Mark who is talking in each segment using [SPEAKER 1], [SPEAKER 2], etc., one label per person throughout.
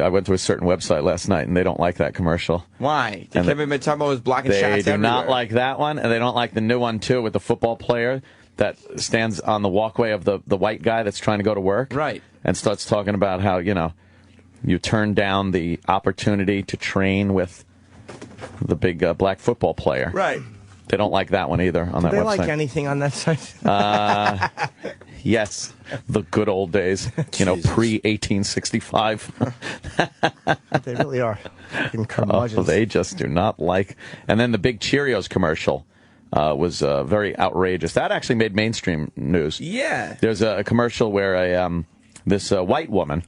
[SPEAKER 1] I went to a certain website last night, and they don't like that commercial.
[SPEAKER 2] Why? Kevin Mitchell was blocking shots everywhere.
[SPEAKER 1] They do not like that one, and they don't like the new one, too, with the football player that stands on the walkway of the white guy that's trying to go to work.
[SPEAKER 2] Right.
[SPEAKER 1] And starts talking about how, you turn down the opportunity to train with the big black football player.
[SPEAKER 2] Right.
[SPEAKER 1] They don't like that one either on that website.
[SPEAKER 3] Do they like anything on that site?
[SPEAKER 1] Yes, the good old days, pre-1865.
[SPEAKER 3] They really are.
[SPEAKER 1] They just do not like. And then the big Cheerios commercial was very outrageous. That actually made mainstream news.
[SPEAKER 2] Yeah.
[SPEAKER 1] There's a commercial where this white woman,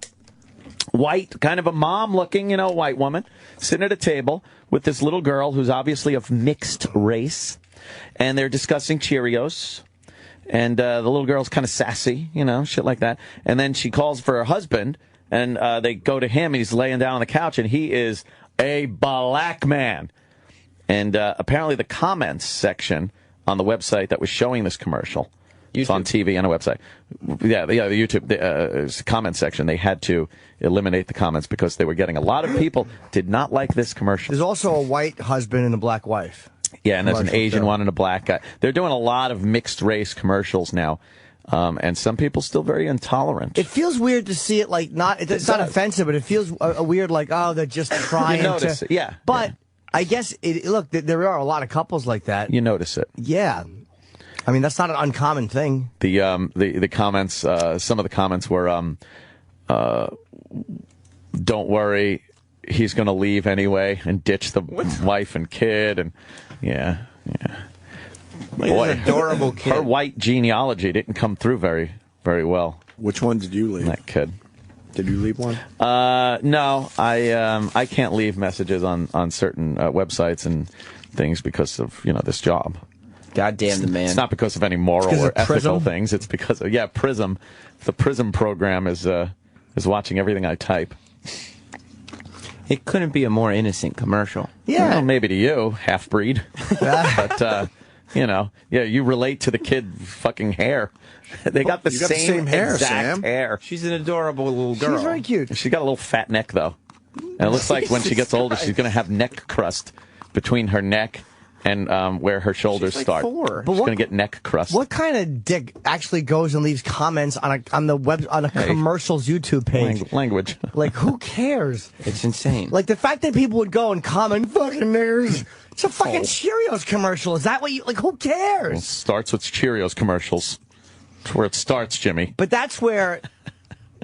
[SPEAKER 1] kind of a mom-looking, white woman, sitting at a table with this little girl who's obviously of mixed race, and they're discussing Cheerios. And the little girl's kind of sassy, shit like that. And then she calls for her husband, and they go to him, and he's laying down on the couch, and he is a black man. And apparently the comments section on the website that was showing this commercial, it's on TV and a website. Yeah, the YouTube comment section, they had to eliminate the comments because they were getting a lot of people did not like this commercial.
[SPEAKER 3] There's also a white husband and a black wife.
[SPEAKER 1] Yeah, and there's an Asian one and a black guy. They're doing a lot of mixed-race commercials now, and some people still very intolerant.
[SPEAKER 3] It feels weird to see it like not. It's not offensive, but it feels weird like, oh, they're just trying
[SPEAKER 1] you notice
[SPEAKER 3] to.
[SPEAKER 1] It, yeah.
[SPEAKER 3] But
[SPEAKER 1] yeah.
[SPEAKER 3] I guess, look, there are a lot of couples like that.
[SPEAKER 1] You notice it.
[SPEAKER 3] Yeah. I mean, that's not an uncommon thing.
[SPEAKER 1] The comments, some of the comments were, don't worry, he's going to leave anyway and ditch the wife and kid, and yeah.
[SPEAKER 2] Boy, adorable kid.
[SPEAKER 1] Her white genealogy didn't come through very, very well.
[SPEAKER 4] Which one did you leave?
[SPEAKER 1] That kid.
[SPEAKER 4] Did you leave one?
[SPEAKER 1] No, I can't leave messages on certain websites and things because of this job.
[SPEAKER 2] God damn the man.
[SPEAKER 1] It's not because of any moral or ethical things. It's because of Prism. The Prism program is watching everything I type.
[SPEAKER 2] It couldn't be a more innocent commercial.
[SPEAKER 3] Yeah.
[SPEAKER 1] Well, maybe to you, half-breed. But, you relate to the kid fucking hair. They got the same
[SPEAKER 4] hair,
[SPEAKER 1] exact
[SPEAKER 4] Sam.
[SPEAKER 1] hair.
[SPEAKER 2] She's an adorable little girl.
[SPEAKER 3] She's very cute.
[SPEAKER 1] She's got a little fat neck, though. And it looks like when she gets older, she's going to have neck crust between her neck and where her shoulders start.
[SPEAKER 2] 4.
[SPEAKER 1] She's going to get neck crust.
[SPEAKER 3] What kind of dick actually goes and leaves comments on a commercial's YouTube page?
[SPEAKER 1] Language.
[SPEAKER 3] Like, who cares?
[SPEAKER 2] It's insane.
[SPEAKER 3] Like, the fact that people would go and comment, fucking niggers. It's a fucking Cheerios commercial. Is that what you, like, who cares?
[SPEAKER 1] Well, it starts with Cheerios commercials. That's where it starts, Jimmy.
[SPEAKER 3] But that's where,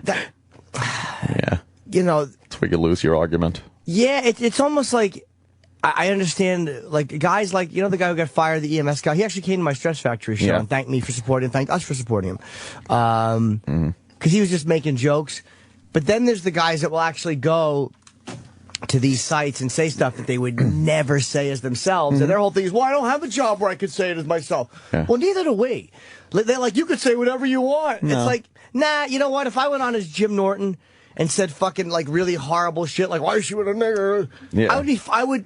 [SPEAKER 1] yeah.
[SPEAKER 3] That's
[SPEAKER 1] where you lose your argument.
[SPEAKER 3] Yeah, it's almost like, I understand, like, guys like, the guy who got fired, the EMS guy, he actually came to my Stress Factory show and thanked me for supporting him, thanked us for supporting him. Because he was just making jokes. But then there's the guys that will actually go to these sites and say stuff that they would never say as themselves. And their whole thing is, well, I don't have a job where I could say it as myself. Yeah. Well, neither do we. They're like, you could say whatever you want. No. It's like, nah, you know what? If I went on as Jim Norton and said fucking like really horrible shit, like why is she with a nigger? Yeah.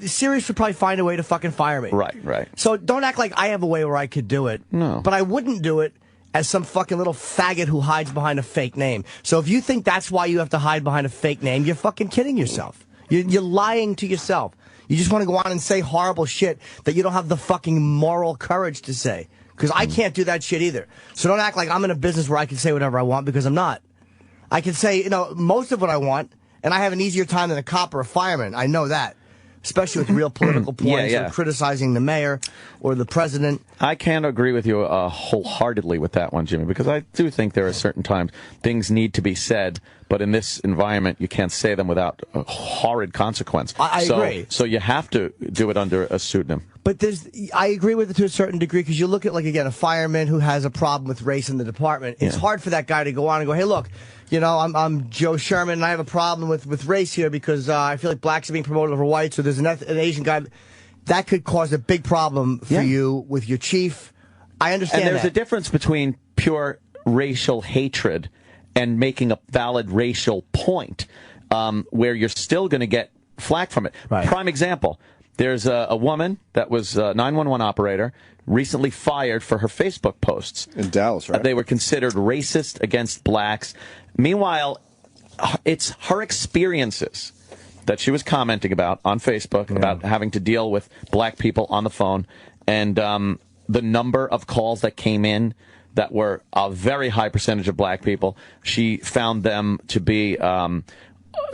[SPEAKER 3] Sirius would probably find a way to fucking fire me.
[SPEAKER 1] Right.
[SPEAKER 3] So don't act like I have a way where I could do it.
[SPEAKER 1] No.
[SPEAKER 3] But I wouldn't do it as some fucking little faggot who hides behind a fake name. So if you think that's why you have to hide behind a fake name, you're fucking kidding yourself. You're lying to yourself. You just want to go on and say horrible shit that you don't have the fucking moral courage to say. Because I can't do that shit either. So don't act like I'm in a business where I can say whatever I want, because I'm not. I can say, most of what I want, and I have an easier time than a cop or a fireman. I know that. Especially with real political points or criticizing the mayor or the president.
[SPEAKER 1] I can't agree with you wholeheartedly with that one, Jimmy, because I do think there are certain times things need to be said, but in this environment you can't say them without a horrid consequence.
[SPEAKER 3] I agree.
[SPEAKER 1] So you have to do it under a pseudonym.
[SPEAKER 3] But I agree with it to a certain degree, because you look at, like, again, a fireman who has a problem with race in the department. It's hard for that guy to go on and go, hey, look, I'm Joe Sherman, and I have a problem with race here because I feel like blacks are being promoted over whites, so there's an Asian guy. That could cause a big problem for you with your chief. I understand that.
[SPEAKER 1] And there's a difference between pure racial hatred and making a valid racial point, where you're still going to get flack from it.
[SPEAKER 3] Right.
[SPEAKER 1] Prime example. There's a woman that was a 911 operator, recently fired for her Facebook posts.
[SPEAKER 4] In Dallas, right?
[SPEAKER 1] They were considered racist against blacks. Meanwhile, it's her experiences that she was commenting about on Facebook about having to deal with black people on the phone, and the number of calls that came in that were a very high percentage of black people. She found them to be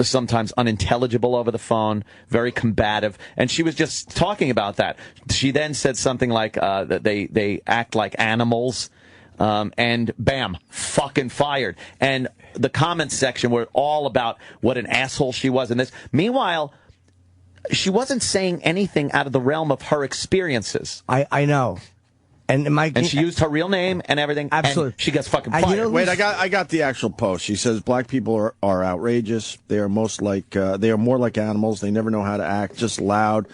[SPEAKER 1] sometimes unintelligible over the phone, very combative, and she was just talking about that. She then said something like that they act like animals, and bam, fucking fired. And the comments section were all about what an asshole she was in this. Meanwhile, she wasn't saying anything out of the realm of her experiences.
[SPEAKER 3] I know. And
[SPEAKER 1] she used her real name and everything.
[SPEAKER 3] Absolutely.
[SPEAKER 1] And she gets fucking fired.
[SPEAKER 3] You know,
[SPEAKER 4] wait, I got the actual post. She says black people are outrageous. They are they are more like animals. They never know how to act. Just loud.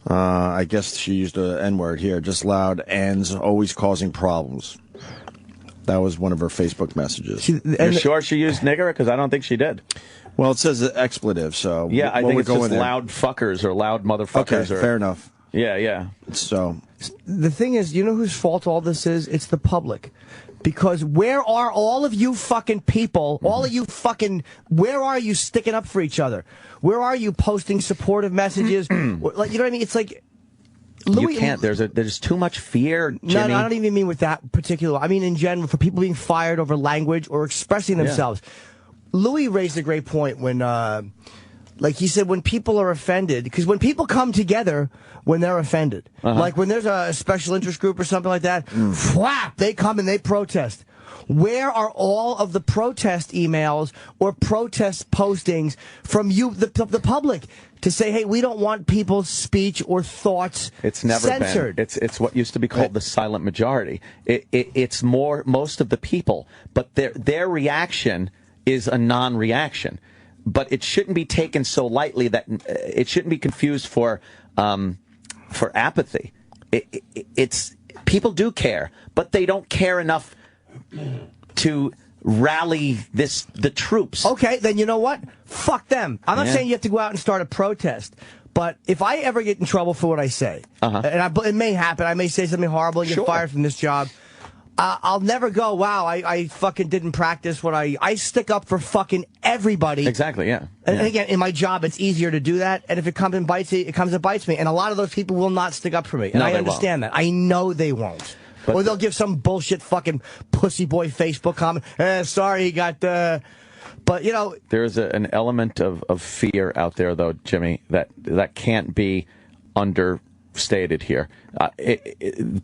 [SPEAKER 4] I guess she used an N-word here. Just loud and always causing problems. That was one of her Facebook messages.
[SPEAKER 1] You're sure she used nigger? Because I don't think she did.
[SPEAKER 4] Well, it says expletive, so
[SPEAKER 1] yeah, I think it's just loud fuckers or loud motherfuckers.
[SPEAKER 4] Okay, fair enough.
[SPEAKER 1] Yeah.
[SPEAKER 4] So
[SPEAKER 3] the thing is, you know whose fault all this is? It's the public. Because where are all of you fucking people, all of you fucking, where are you sticking up for each other? Where are you posting supportive messages? Like, you know what I mean? It's like,
[SPEAKER 1] you can't. There's too much fear, Jimmy.
[SPEAKER 3] No, I don't even mean with that particular. I mean in general, for people being fired over language or expressing themselves. Yeah. Louis raised a great point when, like he said, when people are offended, because when people come together when they're offended, like when there's a special interest group or something like that, whap, they come and they protest. Where are all of the protest emails or protest postings from you, the public, to say, hey, we don't want people's speech or thoughts
[SPEAKER 1] it's never
[SPEAKER 3] censored?
[SPEAKER 1] Been. It's what used to be called the silent majority. It's most of the people, but their reaction is a non-reaction. But it shouldn't be taken so lightly that it shouldn't be confused for apathy. It's people do care, but they don't care enough to rally the troops.
[SPEAKER 3] Okay, then you know what? Fuck them. I'm not saying you have to go out and start a protest. But if I ever get in trouble for what I say, and it may happen, I may say something horrible and get fired from this job, I'll never go, wow, I fucking didn't practice what I stick up for fucking everybody.
[SPEAKER 1] Exactly, yeah.
[SPEAKER 3] And again, in my job, it's easier to do that. And if it comes and bites you, it comes and bites me. And a lot of those people will not stick up for me. And I understand that. I know they won't. But or they'll give some bullshit fucking pussy boy Facebook comment. Sorry, he got but, you know.
[SPEAKER 1] There's an element of fear out there, though, Jimmy, that can't be understated here.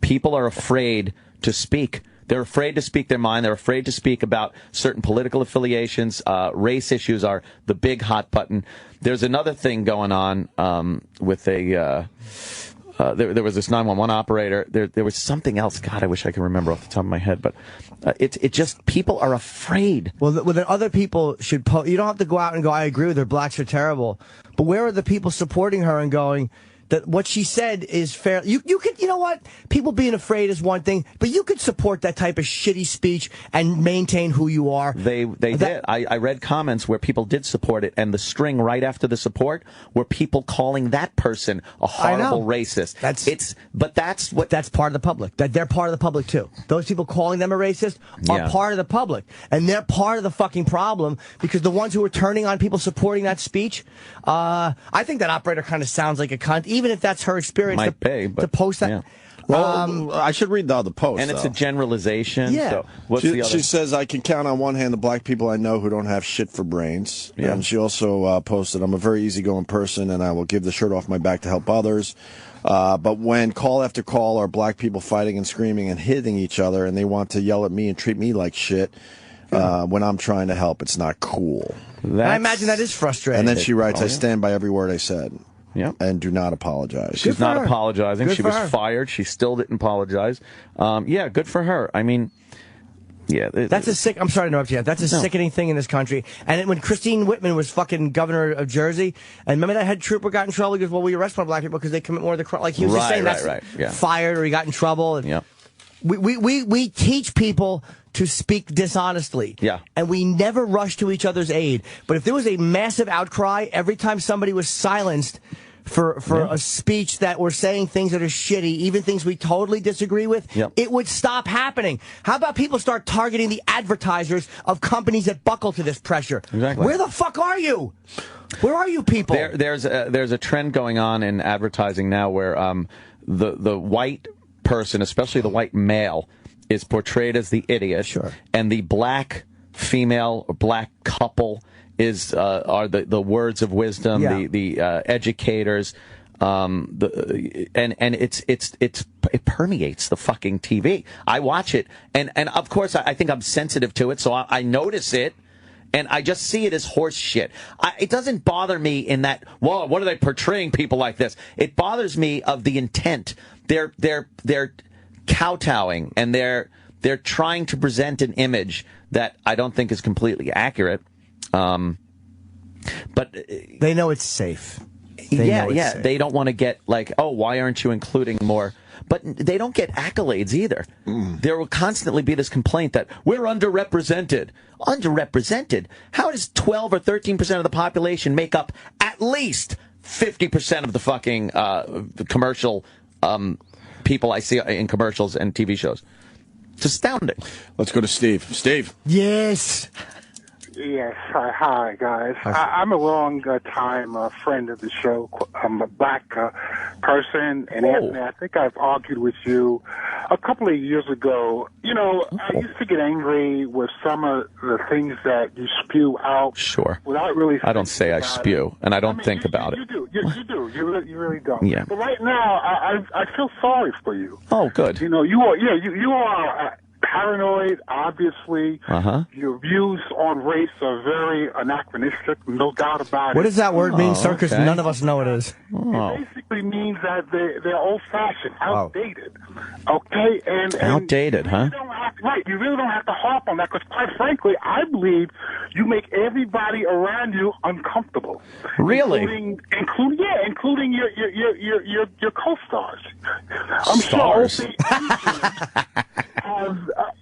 [SPEAKER 1] People are afraid to speak. They're afraid to speak their mind. They're afraid to speak about certain political affiliations. Race issues are the big hot button. There's another thing going on with there was this 911 operator. There was something else. God, I wish I could remember off the top of my head. But it just, people are afraid.
[SPEAKER 3] Well, then other people should you don't have to go out and go, I agree with her, blacks are terrible. But where are the people supporting her and going, that what she said is fair? You could, you know what? People being afraid is one thing, but you could support that type of shitty speech and maintain who you are.
[SPEAKER 1] They did. I read comments where people did support it, and the string right after the support were people calling that person a horrible racist. That's
[SPEAKER 3] part of the public. That they're part of the public too. Those people calling them a racist are part of the public, and they're part of the fucking problem, because the ones who are turning on people supporting that speech, I think that operator kind of sounds like a cunt. Even if that's her experience, to post that.
[SPEAKER 1] Yeah.
[SPEAKER 4] Well, I should read the other post.
[SPEAKER 1] And it's a generalization.
[SPEAKER 3] Yeah.
[SPEAKER 1] So what's the other?
[SPEAKER 4] She says, I can count on one hand the black people I know who don't have shit for brains. Yeah. And she also posted, I'm a very easygoing person, and I will give the shirt off my back to help others. But when call after call are black people fighting and screaming and hitting each other, and they want to yell at me and treat me like shit, when I'm trying to help, it's not cool.
[SPEAKER 3] I imagine that is frustrating.
[SPEAKER 4] And then she writes, I stand by every word I said.
[SPEAKER 1] Yep.
[SPEAKER 4] And do not apologize.
[SPEAKER 1] She's not apologizing. She was
[SPEAKER 3] fired.
[SPEAKER 1] She still didn't apologize. Yeah, good for her. I mean, yeah.
[SPEAKER 3] That's a sick. I'm sorry to interrupt you. That's a sickening thing in this country. And when Christine Whitman was fucking governor of Jersey, and remember that head trooper got in trouble because, well, we arrest more black people because they commit more of the crime. Like he was just saying fired or he got in trouble. And we teach people to speak dishonestly.
[SPEAKER 1] Yeah.
[SPEAKER 3] And we never rush to each other's aid. But if there was a massive outcry every time somebody was silenced for a speech that we're saying things that are shitty, even things we totally disagree with, it would stop happening. How about people start targeting the advertisers of companies that buckle to this pressure?
[SPEAKER 1] Exactly.
[SPEAKER 3] Where the fuck are you? Where are you people?
[SPEAKER 1] There's a trend going on in advertising now where the white person, especially the white male, is portrayed as the idiot, and the black female or black couple are the words of wisdom, the educators, it permeates the fucking TV. I watch it, and of course I think I'm sensitive to it, so I notice it. And I just see it as horse shit. It doesn't bother me in that, well, what are they portraying people like this? It bothers me of the intent. They're kowtowing, and they're trying to present an image that I don't think is completely accurate. But
[SPEAKER 3] they know it's safe.
[SPEAKER 1] They don't want to get like, oh, why aren't you including more? But they don't get accolades either. There will constantly be this complaint that we're underrepresented. Underrepresented? How does 12 or 13% of the population make up at least 50% of the fucking commercial people I see in commercials and TV shows? It's astounding.
[SPEAKER 4] Let's go to Steve. Steve.
[SPEAKER 3] Yes.
[SPEAKER 5] Yes. Hi, guys. I'm a long time friend of the show. I'm a black person, and Anthony, I think I've argued with you a couple of years ago. You know, I used to get angry with some of the things that you spew out.
[SPEAKER 1] Sure.
[SPEAKER 5] Without really.
[SPEAKER 1] I don't say I spew, and I don't think about it.
[SPEAKER 5] You do. You do. You really don't.
[SPEAKER 1] Yeah.
[SPEAKER 5] But right now, I feel sorry for you.
[SPEAKER 1] Oh, good.
[SPEAKER 5] You know, you are. Yeah, you are. Paranoid, obviously. Your views on race are very anachronistic, no doubt about it.
[SPEAKER 3] What does that word mean, sir? Because none of us know what it is.
[SPEAKER 5] It basically means that they're old-fashioned, outdated. Okay? And
[SPEAKER 1] outdated, huh?
[SPEAKER 5] You really don't have to harp on that, because quite frankly, I believe you make everybody around you uncomfortable.
[SPEAKER 1] Really?
[SPEAKER 5] Including your co-stars. I'm
[SPEAKER 1] Stars.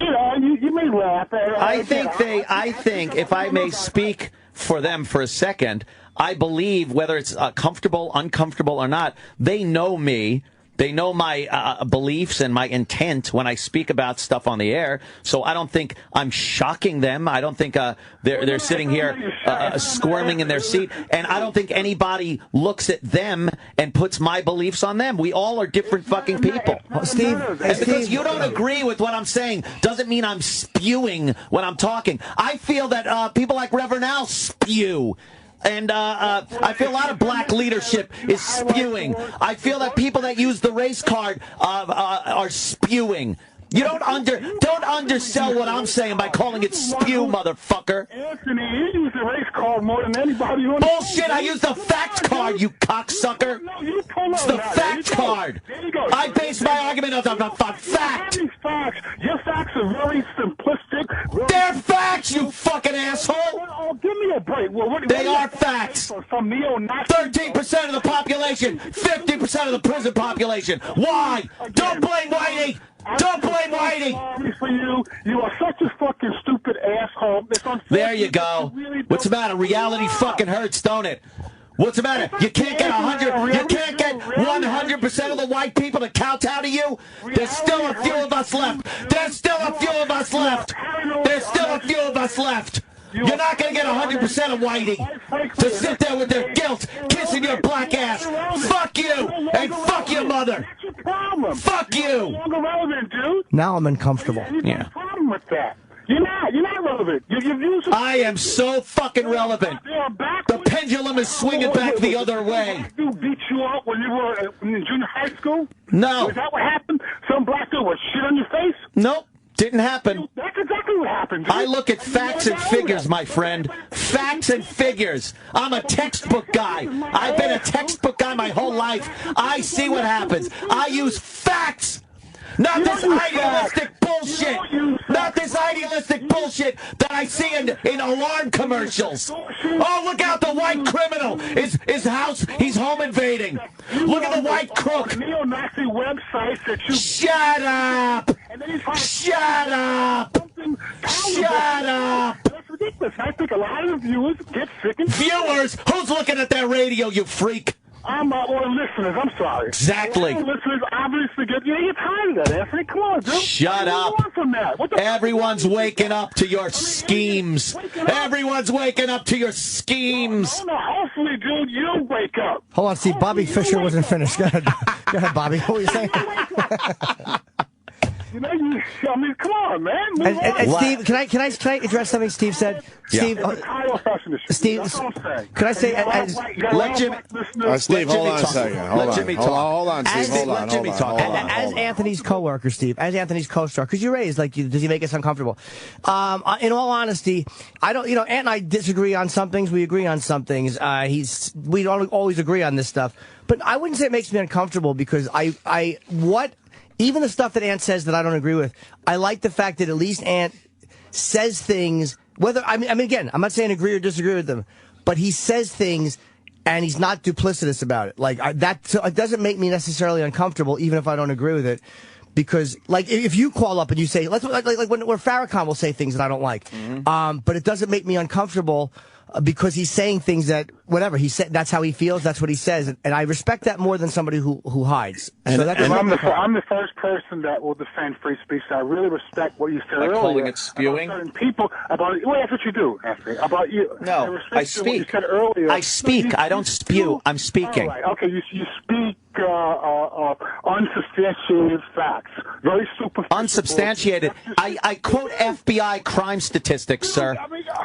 [SPEAKER 5] sure. You may laugh.
[SPEAKER 1] I think if I may speak for them for a second, I believe whether it's comfortable, uncomfortable or not, they know me. They know my beliefs and my intent when I speak about stuff on the air. So I don't think I'm shocking them. I don't think they're sitting here squirming in their seat. And I don't think anybody looks at them and puts my beliefs on them. We all are different fucking people.
[SPEAKER 3] Steve,
[SPEAKER 1] because you don't agree with what I'm saying doesn't mean I'm spewing when I'm talking. I feel that people like Reverend Al spew. And I feel a lot of black leadership is spewing. I feel that people that use the race card are spewing. You don't undersell what I'm saying by calling it spew, motherfucker.
[SPEAKER 5] Anthony, you use the race card more than anybody.
[SPEAKER 1] Bullshit! I use the fact card, you cocksucker. It's the fact card. I base my argument on fact.
[SPEAKER 5] Your facts are very simplistic.
[SPEAKER 1] They're facts, you fucking asshole.
[SPEAKER 5] Oh, give me a break.
[SPEAKER 1] They are facts. 13% of the population, 50% of the prison population. Why? Don't blame Whitey. Don't blame Whitey.
[SPEAKER 5] Sorry for you. You are such a fucking stupid asshole.
[SPEAKER 1] There you go. What's the matter? Reality fucking hurts, don't it? What's the matter? You can't get 100. You can't get 100% of the white people to kowtow to you. There's still a few of us left. There's still a few of us left. There's still a few of us left. You're not going to get 100% of Whitey to sit there with their guilt, kissing your black ass. Fuck you, and fuck your mother. Fuck you.
[SPEAKER 3] Now I'm uncomfortable.
[SPEAKER 1] Yeah.
[SPEAKER 5] Problem with that. You're not relevant.
[SPEAKER 1] I am so fucking relevant. The pendulum is swinging back the other way.
[SPEAKER 5] Who beat you up when you were in junior high school?
[SPEAKER 1] No.
[SPEAKER 5] Is that what happened? Some black dude was shit on your face?
[SPEAKER 1] Nope. Didn't happen.
[SPEAKER 5] That's exactly what happened.
[SPEAKER 1] I look at facts and figures, my friend. Facts and figures. I'm a textbook guy. I've been a textbook guy my whole life. I see what happens. I use facts. Not this idealistic bullshit. Not this idealistic bullshit that I see in alarm commercials. Oh, look out, the white criminal. His house, he's home invading. Look at the white crook.
[SPEAKER 5] Neo-Nazi websites that you...
[SPEAKER 1] Shut up. Shut up. Shut up.
[SPEAKER 5] That's ridiculous. I think a lot of the viewers get sick and...
[SPEAKER 1] Viewers? Who's looking at their radio, you freak?
[SPEAKER 5] Or listeners, I'm sorry.
[SPEAKER 1] Exactly.
[SPEAKER 5] Listeners obviously you're tired of that, Anthony. Come on, dude.
[SPEAKER 1] Shut up.
[SPEAKER 5] What do you want from that?
[SPEAKER 1] Everyone's waking up to your schemes. Everyone's waking up to your schemes.
[SPEAKER 5] No, hopefully, dude, you'll wake up.
[SPEAKER 3] Hold on, Steve. Bobby Fischer wasn't finished. Go ahead. Go ahead, Bobby. What were you saying?
[SPEAKER 5] You know, I mean, come on, man. Move
[SPEAKER 3] And
[SPEAKER 5] on.
[SPEAKER 3] Steve, can I address something Steve said?
[SPEAKER 1] Yeah.
[SPEAKER 3] Steve,
[SPEAKER 5] Steve,
[SPEAKER 3] could I say?
[SPEAKER 1] Let Jimmy.
[SPEAKER 4] Steve, hold on a second. Hold on, Steve.
[SPEAKER 1] Let Jimmy talk.
[SPEAKER 3] As Anthony's coworker, Steve, as Anthony's co-star, because you raised, like, does he make us uncomfortable? In all honesty, I don't, Ant and I disagree on some things. We agree on some things. We don't always agree on this stuff. But I wouldn't say it makes me uncomfortable because even the stuff that Ant says that I don't agree with, I like the fact that at least Ant says things, I mean, again, I'm not saying agree or disagree with them, but he says things and he's not duplicitous about it. Like, so it doesn't make me necessarily uncomfortable, even if I don't agree with it. Because, like, if you call up and you say, like when Farrakhan will say things that I don't like, but it doesn't make me uncomfortable because he's saying things that, whatever, he said, that's how he feels, that's what he says. And I respect that more than somebody who hides.
[SPEAKER 5] And I'm the first person that will defend free speech. So I really respect what you said earlier.
[SPEAKER 1] Calling it spewing?
[SPEAKER 5] About certain people, well, that's what you do, Anthony. About you.
[SPEAKER 1] No, I speak.
[SPEAKER 5] What you said earlier.
[SPEAKER 1] I speak. I don't spew. I'm speaking.
[SPEAKER 5] All right. Okay, you speak unsubstantiated facts. Very superficial.
[SPEAKER 1] Unsubstantiated. I quote FBI crime statistics, sir.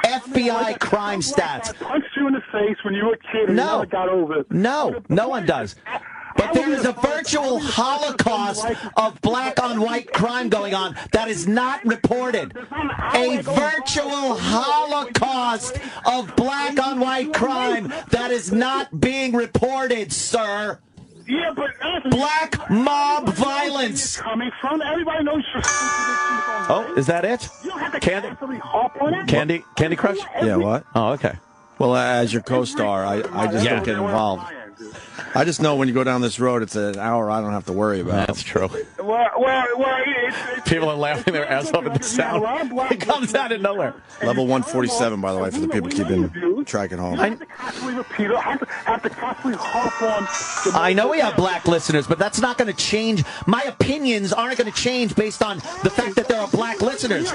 [SPEAKER 1] FBI crime stats.
[SPEAKER 5] I punched you in the face when you were a kid and you never got over it.
[SPEAKER 1] No one does. But there is a virtual holocaust of black on white crime going on that is not reported. A virtual holocaust of black on white crime that is not being reported, sir.
[SPEAKER 5] Yeah, but Anthony,
[SPEAKER 1] black mob violence.
[SPEAKER 5] Coming from everybody knows you're
[SPEAKER 1] Oh, is that it? Candy Crush?
[SPEAKER 4] Yeah, what?
[SPEAKER 1] Oh, okay.
[SPEAKER 4] Well, as your co-star, I just don't get involved. I just know when you go down this road, it's an hour I don't have to worry about.
[SPEAKER 1] That's true.
[SPEAKER 5] Well,
[SPEAKER 1] people are laughing their ass off at the sound. It comes out of nowhere.
[SPEAKER 4] Level 147, by the way, for the people keeping track at home.
[SPEAKER 1] I know we have black listeners, but that's not going to change. My opinions aren't going to change based on the fact that there are black listeners.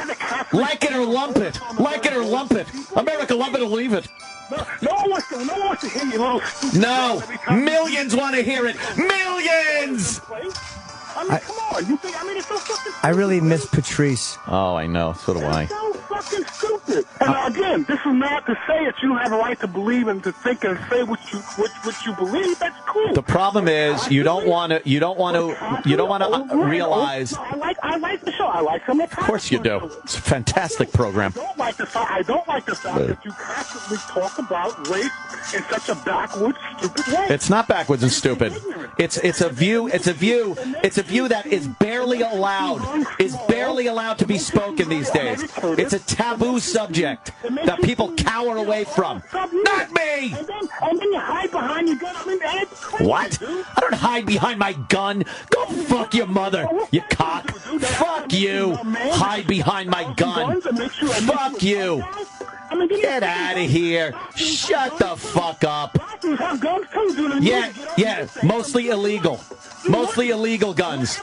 [SPEAKER 1] Like it or lump it. Like it or lump it. America, lump it or leave it.
[SPEAKER 5] No one wants to hear you, little stupid.
[SPEAKER 1] No, millions want to hear it. Millions!
[SPEAKER 5] I mean, come on. You think, it's so fucking stupid.
[SPEAKER 3] I really miss Patrice.
[SPEAKER 1] Oh, I know. So do I.
[SPEAKER 5] It's so fucking stupid. And again, this is not to say that you don't have a right to believe and to think and say what you believe. That's cool.
[SPEAKER 1] The problem is you don't want to realize.
[SPEAKER 5] I like the show. I like some of the.
[SPEAKER 1] Of course you do. It's a fantastic program.
[SPEAKER 5] I don't like the fact that you constantly talk about race in such a backwards, stupid way.
[SPEAKER 1] It's not backwards and stupid. It's a view that is barely allowed to be spoken these days. It's a taboo subject that people cower away from. Not me!
[SPEAKER 5] And then you hide behind your gun.
[SPEAKER 1] What? I don't hide behind my gun. Go fuck your mother, you cock. Fuck you. Hide behind my gun. Fuck you. Get out of here. Shut the fuck up. Yeah, mostly illegal. Mostly illegal guns.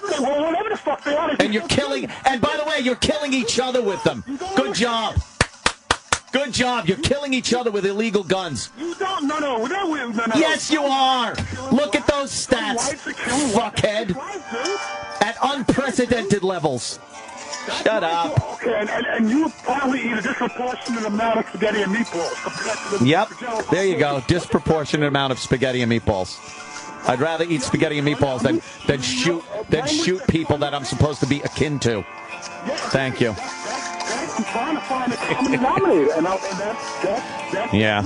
[SPEAKER 1] And you're killing, and by the way, you're killing each other with them. Good job. Good job. You're killing each other with illegal guns.
[SPEAKER 5] You don't. No.
[SPEAKER 1] Yes, you are. Look at those stats, fuckhead. At unprecedented levels. Shut up.
[SPEAKER 5] Okay, and you probably eat a disproportionate amount of spaghetti and meatballs.
[SPEAKER 1] Yep. There you go. Disproportionate amount of spaghetti and meatballs. I'd rather eat spaghetti and meatballs than shoot people that I'm supposed to be akin to. Thank you.
[SPEAKER 5] I'm trying to find a common denominator, and that's
[SPEAKER 1] Yeah.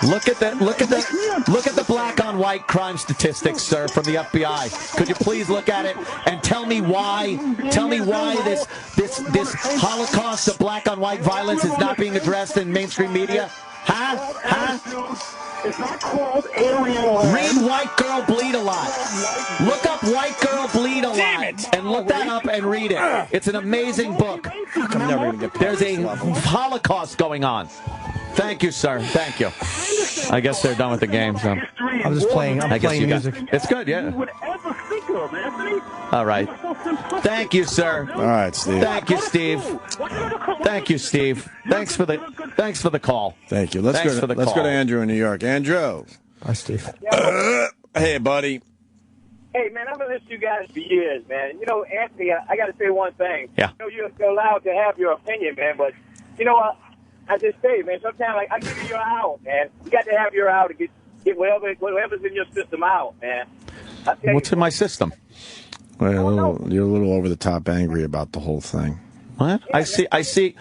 [SPEAKER 1] Look at the black on white crime statistics, sir, from the FBI. Could you please look at it and tell me why this Holocaust of black on white violence is not being addressed in mainstream media? Huh?
[SPEAKER 5] It's not called alien.
[SPEAKER 1] Read White Girl Bleed a Lot. Look up White Girl Bleed a Lot and look that up and read it. It's an amazing book.
[SPEAKER 4] I'm never gonna get past
[SPEAKER 1] There's a Holocaust going on. Thank you, sir. Thank you. I guess they're done with the game. So
[SPEAKER 3] I'm just playing. I'm playing music.
[SPEAKER 1] It's good, yeah. All right. Thank you, sir.
[SPEAKER 4] All right, Steve.
[SPEAKER 1] Thank you, Steve. Thank you, Steve. Thanks for the call.
[SPEAKER 4] Thank you. Let's go to Andrew in New York. Andrew.
[SPEAKER 3] Hi, Steve.
[SPEAKER 4] Hey, buddy.
[SPEAKER 6] Hey, man, I've been listening to you guys for years, man. You know, Anthony, I got to say one thing.
[SPEAKER 1] Yeah.
[SPEAKER 6] You know, you're allowed to have your opinion, man, but you know what? I just say, man, sometimes I give you your hour, man. You got to have your hour to get whatever's in your system out, man.
[SPEAKER 1] What's in my system?
[SPEAKER 4] Well, you're a little over the top angry about the whole thing.
[SPEAKER 1] What? I see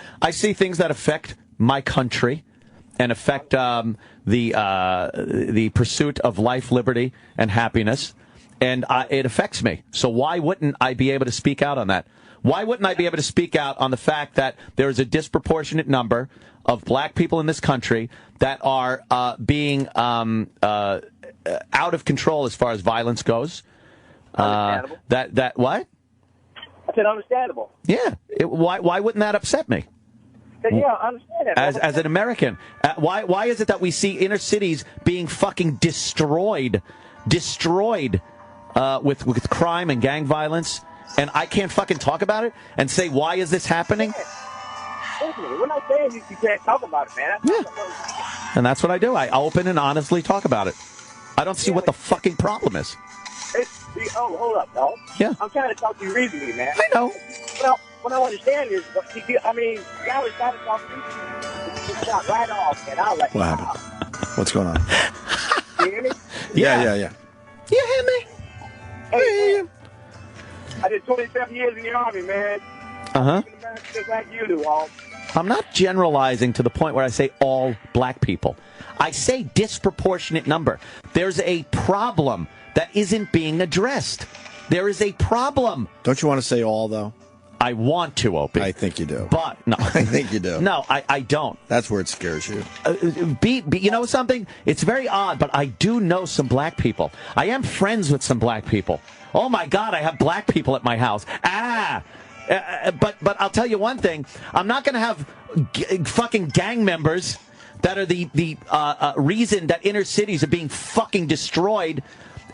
[SPEAKER 1] things that affect my country and affect the pursuit of life, liberty, and happiness, and it affects me. So why wouldn't I be able to speak out on that? Why wouldn't I be able to speak out on the fact that there is a disproportionate number of black people in this country that are being out of control as far as violence goes?
[SPEAKER 6] Understandable.
[SPEAKER 1] That what?
[SPEAKER 6] I said understandable.
[SPEAKER 1] Yeah. Why wouldn't that upset me?
[SPEAKER 6] Yeah, I understand that.
[SPEAKER 1] As an American, why is it that we see inner cities being fucking destroyed with crime and gang violence, and I can't fucking talk about it and say, why is this happening?
[SPEAKER 6] We're not saying you can't talk about it, man.
[SPEAKER 1] Yeah. And that's what I do. I open and honestly talk about it. I don't see what the fucking problem is.
[SPEAKER 6] Hold up, dog.
[SPEAKER 1] Yeah.
[SPEAKER 6] I'm trying to talk to you reasonably, man.
[SPEAKER 1] I know.
[SPEAKER 6] Well, what I understand is, I mean, you always try to talk to me. It's not right off, man. I'll let you
[SPEAKER 4] What happened? What's going on?
[SPEAKER 6] You hear me?
[SPEAKER 4] Yeah.
[SPEAKER 1] You hear me?
[SPEAKER 6] Hey, man. I did 27 years in the Army, man.
[SPEAKER 1] Uh-huh.
[SPEAKER 6] Just like you do, all.
[SPEAKER 1] I'm not generalizing to the point where I say all black people. I say disproportionate number. There's a problem that isn't being addressed. There is a problem.
[SPEAKER 4] Don't you want to say all, though?
[SPEAKER 1] I want to, Opie.
[SPEAKER 4] I think you do.
[SPEAKER 1] But, no.
[SPEAKER 4] I think you do.
[SPEAKER 1] No, I don't.
[SPEAKER 4] That's where it scares you.
[SPEAKER 1] You know something? It's very odd, but I do know some black people. I am friends with some black people. Oh, my God, I have black people at my house. But I'll tell you one thing. I'm not going to have fucking gang members that are the reason that inner cities are being fucking destroyed,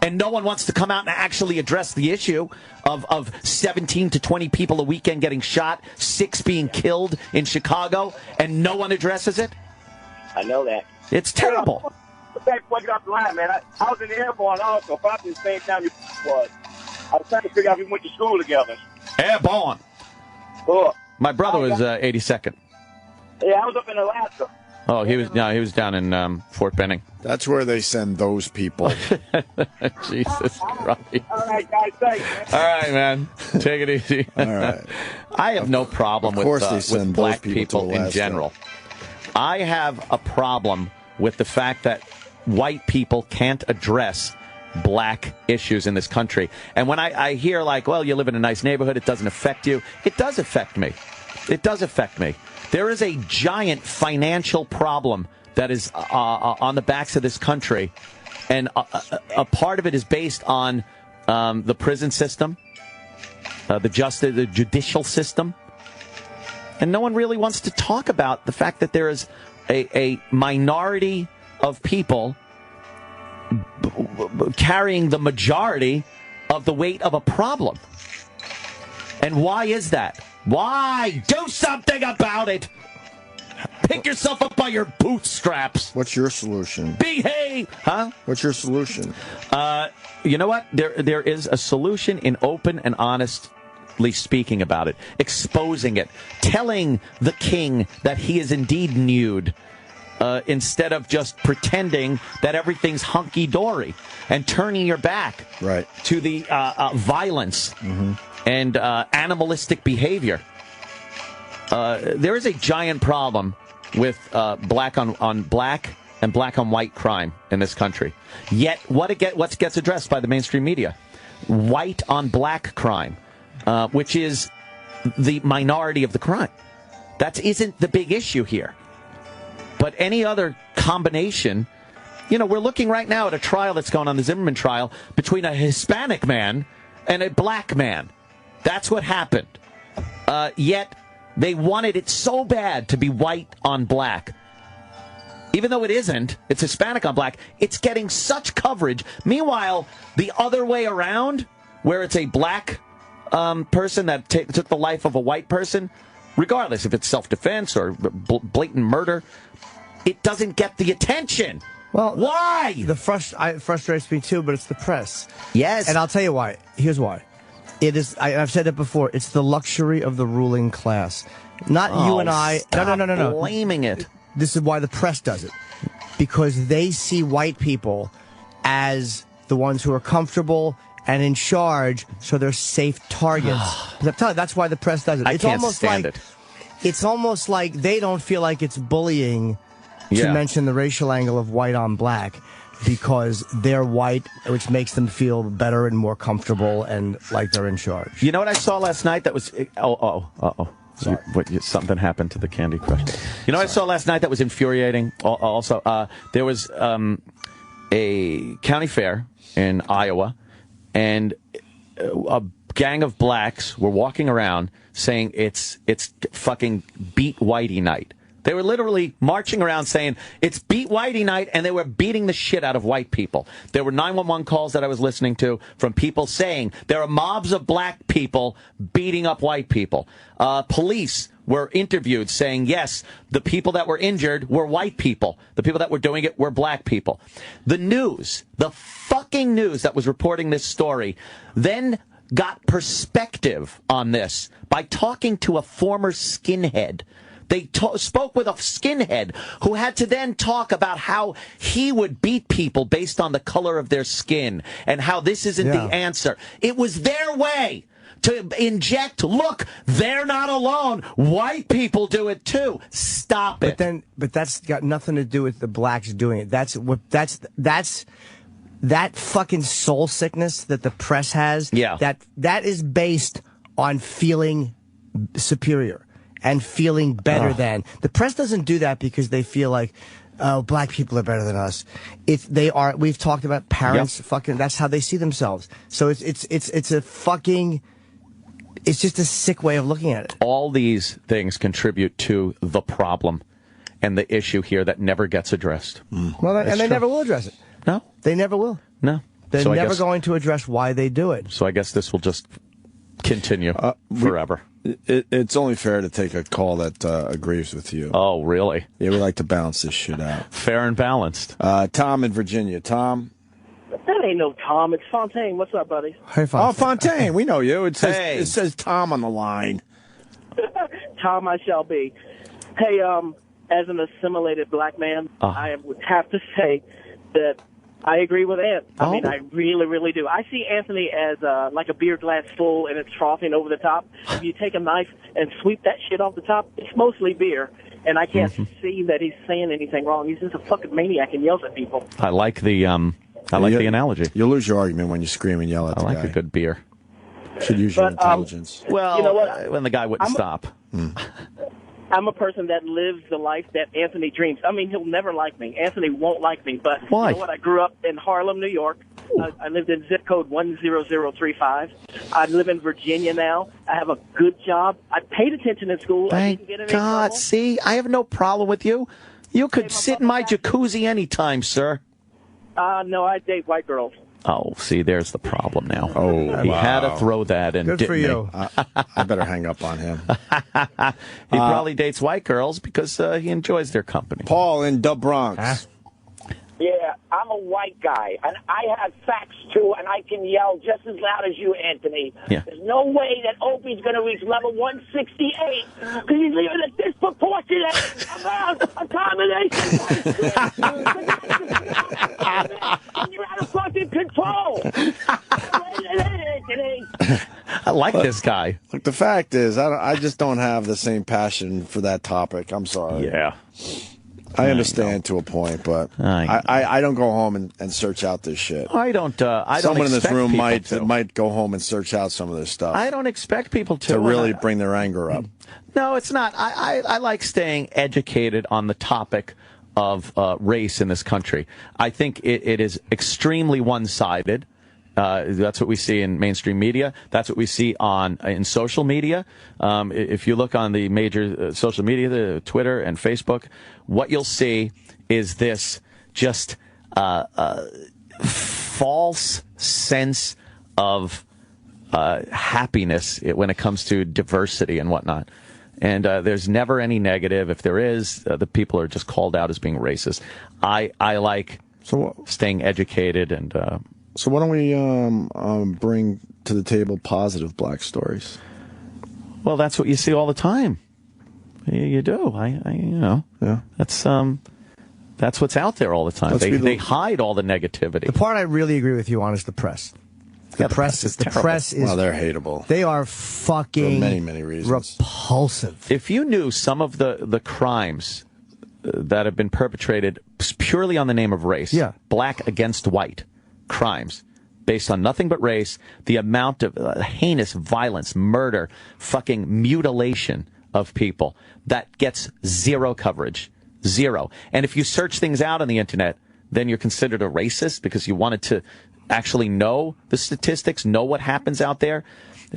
[SPEAKER 1] and no one wants to come out and actually address the issue of 17 to 20 people a weekend getting shot, 6 being killed in Chicago, and no one addresses it.
[SPEAKER 6] I know that.
[SPEAKER 1] It's terrible.
[SPEAKER 6] Thanks for off the line, man. I was in the airborne also, probably the same time you was. I was trying to figure out if we went to school together.
[SPEAKER 1] Airborne.
[SPEAKER 6] Cool.
[SPEAKER 1] My brother was 82nd.
[SPEAKER 6] Yeah, I was up in Alaska.
[SPEAKER 1] Oh, he was down in Fort Benning.
[SPEAKER 4] That's where they send those people.
[SPEAKER 1] Jesus Christ.
[SPEAKER 6] All right, guys, thanks, man.
[SPEAKER 1] All right, man. Take it easy.
[SPEAKER 4] All right.
[SPEAKER 1] I have no problem with black people in general. I have a problem with the fact that white people can't address black issues in this country. And when I hear like, well, you live in a nice neighborhood, it doesn't affect you. It does affect me. It does affect me. There is a giant financial problem that is on the backs of this country, and a part of it is based on the prison system, the judicial system, and no one really wants to talk about the fact that there is a minority of people carrying the majority of the weight of a problem. And why is that? Why? Do something about it. Pick yourself up by your bootstraps.
[SPEAKER 4] What's your solution?
[SPEAKER 1] Behave. Huh?
[SPEAKER 4] What's your solution?
[SPEAKER 1] You know what? There is a solution in open and honestly speaking about it. Exposing it. Telling the king that he is indeed nude. Instead of just pretending that everything's hunky-dory and turning your back to the violence and animalistic behavior. There is a giant problem with black on black and black on white crime in this country. Yet what gets addressed by the mainstream media? White on black crime, which is the minority of the crime. That isn't the big issue here. But any other combination, we're looking right now at a trial that's going on, the Zimmerman trial, between a Hispanic man and a black man. That's what happened. Yet they wanted it so bad to be white on black. even though it isn't, it's Hispanic on black, it's getting such coverage. Meanwhile, the other way around, where it's a black person that took the life of a white person, regardless if it's self-defense or blatant murder, it doesn't get the attention.
[SPEAKER 3] Well,
[SPEAKER 1] why?
[SPEAKER 3] It frustrates me too, but it's the press.
[SPEAKER 1] Yes.
[SPEAKER 3] And I'll tell you why. Here's why. It is. I've said it before. It's the luxury of the ruling class. Not you and I. No.
[SPEAKER 1] Blaming it.
[SPEAKER 3] This is why the press does it. Because they see white people as the ones who are comfortable and in charge, so they're safe targets. I'm telling you, that's why the press does it.
[SPEAKER 1] I can't stand it.
[SPEAKER 3] It's almost like they don't feel like it's bullying to mention the racial angle of white on black because they're white, which makes them feel better and more comfortable and like they're in charge.
[SPEAKER 1] You know what I saw last night that was... Something happened to the Candy Crush. You know what I saw last night that was infuriating? Also, there was a county fair in Iowa, and a gang of blacks were walking around saying it's fucking Beat Whitey night. They were literally marching around saying, it's Beat Whitey night, and they were beating the shit out of white people. There were 911 calls that I was listening to from people saying there are mobs of black people beating up white people. Police were interviewed saying, yes, the people that were injured were white people. The people that were doing it were black people. The news, the fucking news that was reporting this story, then got perspective on this by talking to a former skinhead. They spoke with a skinhead who had to then talk about how he would beat people based on the color of their skin and how this isn't the answer. It was their way to inject, look, they're not alone. White people do it too. Stop it.
[SPEAKER 3] But that's got nothing to do with the blacks doing it. That's that fucking soul sickness that the press has.
[SPEAKER 1] Yeah.
[SPEAKER 3] That is based on feeling superior and feeling better than. The press doesn't do that because they feel like, oh, black people are better than us. We've talked about parents fucking, that's how they see themselves. So it's a fucking, it's just a sick way of looking at it.
[SPEAKER 1] All these things contribute to the problem and the issue here that never gets addressed.
[SPEAKER 3] Well, and they never will address it.
[SPEAKER 1] No.
[SPEAKER 3] They never will.
[SPEAKER 1] No.
[SPEAKER 3] They're never going to address why they do it.
[SPEAKER 1] So I guess this will just continue forever.
[SPEAKER 4] It's only fair to take a call that agrees with you.
[SPEAKER 1] Oh, really?
[SPEAKER 4] Yeah, we like to balance this shit out.
[SPEAKER 1] Fair and balanced.
[SPEAKER 4] Tom in Virginia. Tom?
[SPEAKER 6] That ain't no Tom. It's Fontaine. What's up, buddy?
[SPEAKER 3] Hey, Fontaine.
[SPEAKER 4] Oh, Fontaine. We know you. It says Tom on the line.
[SPEAKER 6] Tom I shall be. Hey, as an assimilated black man, I would have to say that I agree with Ant. I mean, I really, really do. I see Anthony as like a beer glass full and it's frothing over the top. If you take a knife and sweep that shit off the top, it's mostly beer. And I can't see that he's saying anything wrong. He's just a fucking maniac and yells at people.
[SPEAKER 1] I like the the analogy.
[SPEAKER 4] You'll lose your argument when you scream and yell at the guy.
[SPEAKER 1] I like a good beer.
[SPEAKER 4] Should use your intelligence.
[SPEAKER 1] Well,
[SPEAKER 6] you know what?
[SPEAKER 1] When the guy wouldn't stop.
[SPEAKER 6] I'm a person that lives the life that Anthony dreams. I mean, he'll never like me. Anthony won't like me. But
[SPEAKER 1] why?
[SPEAKER 6] You know what? I grew up in Harlem, New York. I lived in zip code 10035. I live in Virginia now. I have a good job. I paid attention in school.
[SPEAKER 1] Thank God. See, I have no problem with you. You could sit in my jacuzzi anytime, sir.
[SPEAKER 6] No, I date white girls.
[SPEAKER 1] Oh, see, there's the problem now.
[SPEAKER 4] Oh,
[SPEAKER 1] he had to throw that in.
[SPEAKER 3] Good for you.
[SPEAKER 4] I better hang up on him.
[SPEAKER 1] He probably dates white girls because he enjoys their company.
[SPEAKER 4] Paul in the Bronx.
[SPEAKER 3] Huh?
[SPEAKER 7] Yeah, I'm a white guy, and I have facts, too, and I can yell just as loud as you, Anthony.
[SPEAKER 1] Yeah.
[SPEAKER 7] There's no way that Opie's going to reach level 168 because he's leaving a disproportionate amount of combination. You're out of fucking control.
[SPEAKER 1] I like this guy.
[SPEAKER 4] Look, the fact is, I just don't have the same passion for that topic. I'm sorry.
[SPEAKER 1] Yeah.
[SPEAKER 4] I understand to a point, but I don't go home and search out this shit.
[SPEAKER 1] I don't.
[SPEAKER 4] Someone in this room might go home and search out some of this stuff.
[SPEAKER 1] I don't expect people to
[SPEAKER 4] really bring their anger up.
[SPEAKER 1] No, it's not. I like staying educated on the topic of race in this country. I think it is extremely one-sided, That's what we see in mainstream media. That's what we see in social media. If you look on the major social media, the Twitter and Facebook, what you'll see is this just false sense of happiness when it comes to diversity and whatnot. And there's never any negative. If there is, the people are just called out as being racist. I like staying educated and.
[SPEAKER 4] So why don't we bring to the table positive black stories?
[SPEAKER 1] Well, that's what you see all the time. You do.
[SPEAKER 4] Yeah.
[SPEAKER 1] That's what's out there all the time. They hide all the negativity.
[SPEAKER 3] The part I really agree with you on is the press. The press is
[SPEAKER 4] well, they're hateable.
[SPEAKER 3] They are fucking
[SPEAKER 4] for many reasons.
[SPEAKER 3] Repulsive.
[SPEAKER 1] If you knew some of the crimes that have been perpetrated purely on the name of race, black against white crimes based on nothing but race, the amount of heinous violence, murder, fucking mutilation of people, that gets zero coverage. Zero. And if you search things out on the internet, then you're considered a racist because you wanted to actually know the statistics, know what happens out there.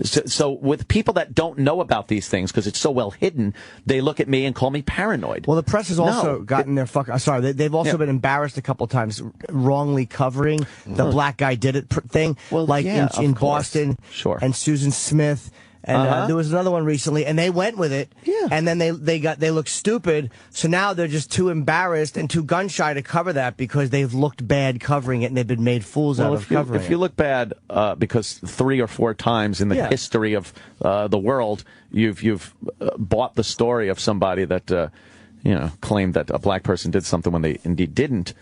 [SPEAKER 1] So with people that don't know about these things because it's so well hidden, they look at me and call me paranoid.
[SPEAKER 3] Well, the press has also gotten their fuck. Sorry, they've also been embarrassed a couple times wrongly covering the black guy did it thing, in Boston, and Susan Smith. And there was another one recently, and they went with it. Yeah. And then they looked stupid. So now they're just too embarrassed and too gun shy to cover that because they've looked bad covering it, and they've been made fools out of covering it.
[SPEAKER 1] If you look bad because 3 or 4 times in the history of the world, you've bought the story of somebody that claimed that a black person did something when they indeed didn't.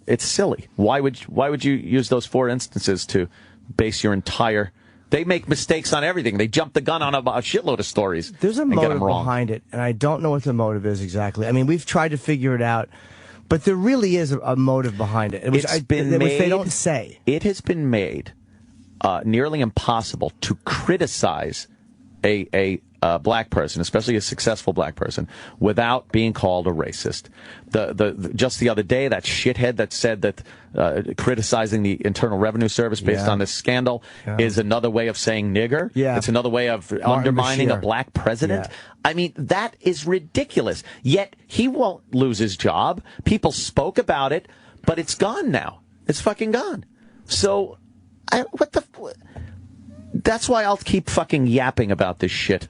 [SPEAKER 1] It's silly. Why would you use those 4 instances to base your entire? They make mistakes on everything. They jump the gun on a shitload of stories.
[SPEAKER 3] There's a motive behind it, and I don't know what the motive is exactly. I mean, we've tried to figure it out, but there really is a motive behind it, which they don't say.
[SPEAKER 1] It has been made nearly impossible to criticize a black person, especially a successful black person, without being called a racist. Just the other day, that shithead that said that criticizing the Internal Revenue Service based on this scandal is another way of saying nigger. Yeah. It's another way of undermining a black president. Yeah. I mean, that is ridiculous. Yet he won't lose his job. People spoke about it, but it's gone now. It's fucking gone. So, that's why I'll keep fucking yapping about this shit.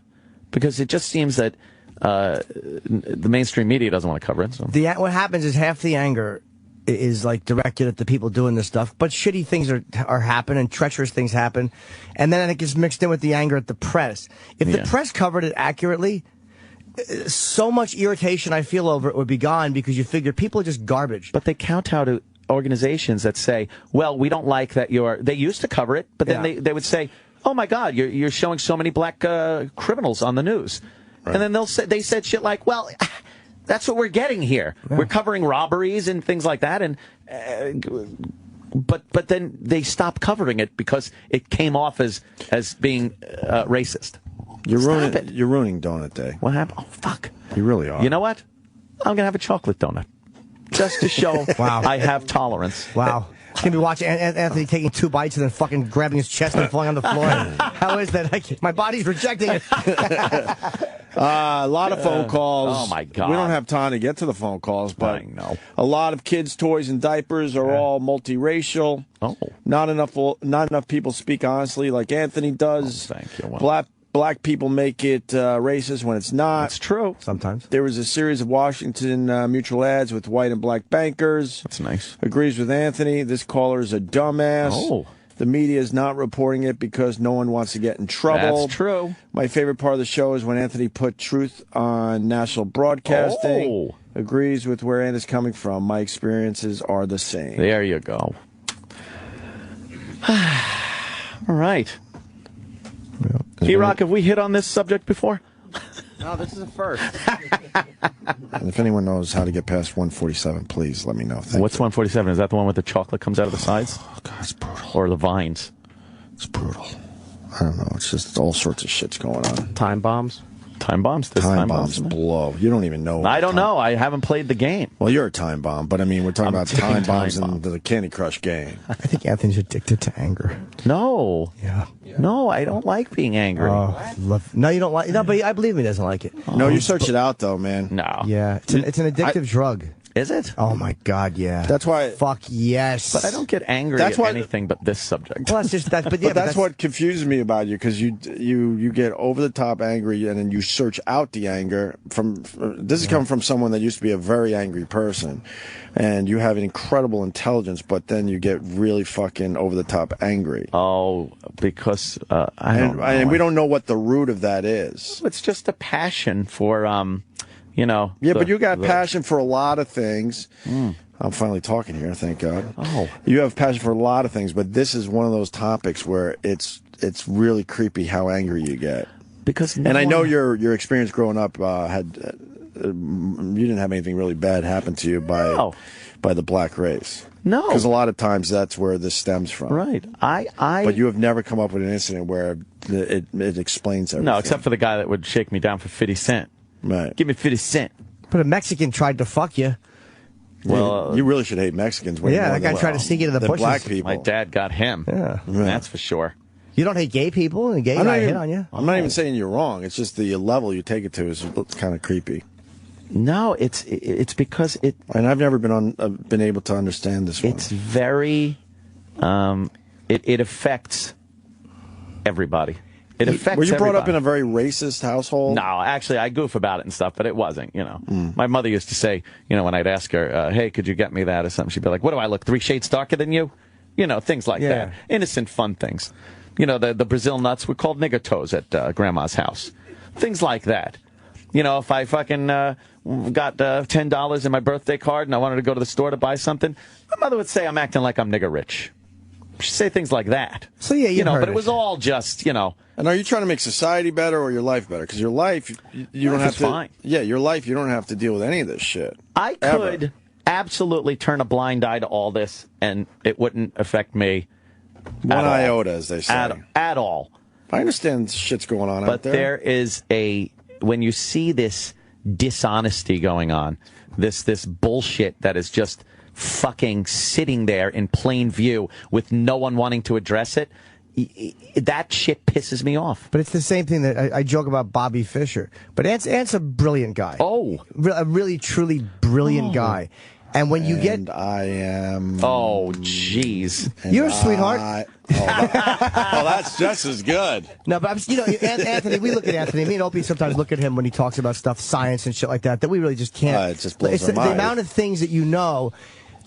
[SPEAKER 1] Because it just seems that the mainstream media doesn't want to cover it. So.
[SPEAKER 3] What happens is half the anger is directed at the people doing this stuff, but shitty things are happening, treacherous things happen, and then it gets mixed in with the anger at the press. If the press covered it accurately, so much irritation I feel over it would be gone because you figure people are just garbage.
[SPEAKER 1] But they kowtow to organizations that say, well, we don't like that they used to cover it, but then they would say, oh my God, you're showing so many black criminals on the news. Right. And then they said shit like, well, that's what we're getting here. Yeah. We're covering robberies and things like that. And but then they stopped covering it because it came off as being racist.
[SPEAKER 4] You're ruining Donut Day.
[SPEAKER 1] What happened? Oh, fuck.
[SPEAKER 4] You really are.
[SPEAKER 1] You know what? I'm going to have a chocolate donut. Just to show I have tolerance.
[SPEAKER 3] Wow. He's going to be watching Anthony taking 2 bites and then fucking grabbing his chest and falling on the floor. How is that? My body's rejecting it.
[SPEAKER 4] A lot of phone calls.
[SPEAKER 1] Oh, my God.
[SPEAKER 4] We don't have time to get to the phone calls, but
[SPEAKER 1] I know.
[SPEAKER 4] A lot of kids' toys and diapers are all multiracial.
[SPEAKER 1] Oh.
[SPEAKER 4] Not enough people speak honestly like Anthony does.
[SPEAKER 1] Oh, thank you. Well,
[SPEAKER 4] Black people make it racist when it's not.
[SPEAKER 1] That's true.
[SPEAKER 3] Sometimes.
[SPEAKER 4] There was a series of Washington Mutual ads with white and black bankers.
[SPEAKER 1] That's nice.
[SPEAKER 4] Agrees with Anthony. This caller is a dumbass.
[SPEAKER 1] Oh.
[SPEAKER 4] The media is not reporting it because no one wants to get in trouble.
[SPEAKER 1] That's true.
[SPEAKER 4] My favorite part of the show is when Anthony put truth on national broadcasting.
[SPEAKER 1] Oh.
[SPEAKER 4] Agrees with where Anthony's coming from. My experiences are the same.
[SPEAKER 1] There you go. All right. T-Rock, have we hit on this subject before?
[SPEAKER 2] No, this is a first.
[SPEAKER 4] And if anyone knows how to get past 147, please let me know.
[SPEAKER 1] What's 147? Is that the one with the chocolate comes out of the sides?
[SPEAKER 4] Oh, God, it's brutal.
[SPEAKER 1] Or the vines?
[SPEAKER 4] It's brutal. I don't know. It's just all sorts of shit's going on.
[SPEAKER 2] Time bombs?
[SPEAKER 1] Time bombs.
[SPEAKER 4] Time bombs blow. You don't even know.
[SPEAKER 1] I don't know. I haven't played the game.
[SPEAKER 4] Well, you're a time bomb, but I mean, we're talking about time bombs in the Candy Crush game.
[SPEAKER 3] I think Anthony's addicted to anger.
[SPEAKER 1] No.
[SPEAKER 3] Yeah.
[SPEAKER 1] No, I don't like being angry.
[SPEAKER 3] No, you don't like. No, but I believe he doesn't like it.
[SPEAKER 4] No, you search it out though, man.
[SPEAKER 1] No.
[SPEAKER 3] Yeah, it's an addictive drug.
[SPEAKER 1] Is it?
[SPEAKER 3] Oh my God, yeah.
[SPEAKER 4] That's why.
[SPEAKER 3] Fuck yes.
[SPEAKER 1] But I don't get angry at anything but this subject.
[SPEAKER 3] Well, that's just that. But
[SPEAKER 4] that's what confuses me about you, because you get over the top angry, and then you search out the anger from. This is coming from someone that used to be a very angry person, and you have an incredible intelligence, but then you get really fucking over the top angry.
[SPEAKER 1] Oh, because I don't know.
[SPEAKER 4] And we don't know what the root of that is.
[SPEAKER 1] It's just a passion for
[SPEAKER 4] Yeah, but you got passion for a lot of things. I'm finally talking here, thank God.
[SPEAKER 1] Oh.
[SPEAKER 4] You have passion for a lot of things, but this is one of those topics where it's really creepy how angry you get.
[SPEAKER 1] Because
[SPEAKER 4] I know your experience growing up had you didn't have anything really bad happen to you by the black race.
[SPEAKER 1] No.
[SPEAKER 4] Because a lot of times that's where this stems from.
[SPEAKER 1] Right.
[SPEAKER 4] But you have never come up with an incident where it explains everything.
[SPEAKER 1] No, except for the guy that would shake me down for 50 cents.
[SPEAKER 4] Right.
[SPEAKER 1] Give me 50 cents.
[SPEAKER 3] But a Mexican tried to fuck you.
[SPEAKER 4] Well, you really should hate Mexicans.
[SPEAKER 3] Yeah, that guy tried to sneak into the bushes.
[SPEAKER 4] Black people.
[SPEAKER 1] My dad got him.
[SPEAKER 3] Yeah.
[SPEAKER 1] That's for sure.
[SPEAKER 3] You don't hate gay people, and a gay guy hit on you?
[SPEAKER 4] I'm not even saying you're wrong. It's just the level you take it to is kind of creepy.
[SPEAKER 1] No, it's because it.
[SPEAKER 4] And I've never been able to understand this one.
[SPEAKER 1] It's very. It affects everybody. It affects.
[SPEAKER 4] Were you brought up
[SPEAKER 1] everybody.
[SPEAKER 4] in a very racist household?
[SPEAKER 1] No, actually, I goof about it and stuff, but it wasn't. My mother used to say, when I'd ask her, "Hey, could you get me that or something?" She'd be like, "What do I look 3 shades darker than you?" Things like that. Innocent, fun things. The Brazil nuts were called nigger toes at Grandma's house. Things like that. If I fucking got $10 in my birthday card and I wanted to go to the store to buy something, my mother would say I'm acting like I'm nigger rich. She'd say things like that.
[SPEAKER 3] So yeah,
[SPEAKER 1] but it was all just,
[SPEAKER 4] And are you trying to make society better or your life better? Because your life, you don't have to.
[SPEAKER 1] Fine.
[SPEAKER 4] Yeah, your life, you don't have to deal with any of this shit.
[SPEAKER 1] I could absolutely turn a blind eye to all this, and it wouldn't affect me.
[SPEAKER 4] One iota, as they say.
[SPEAKER 1] At all.
[SPEAKER 4] I understand shit's going on out there.
[SPEAKER 1] But there is when you see this dishonesty going on, this bullshit that is just fucking sitting there in plain view with no one wanting to address it, that shit pisses me off.
[SPEAKER 3] But it's the same thing that I joke about Bobby Fischer. But Ant's a brilliant guy.
[SPEAKER 1] Oh.
[SPEAKER 3] A really, truly brilliant guy. And when you
[SPEAKER 4] I am.
[SPEAKER 1] Oh, jeez.
[SPEAKER 3] You're a sweetheart.
[SPEAKER 4] That's just as good.
[SPEAKER 3] No, but Anthony, we look at Anthony. Me and Opie sometimes look at him when he talks about stuff, science and shit like that we really just can't.
[SPEAKER 4] It just blows our
[SPEAKER 3] the
[SPEAKER 4] mind.
[SPEAKER 3] amount of things that you know.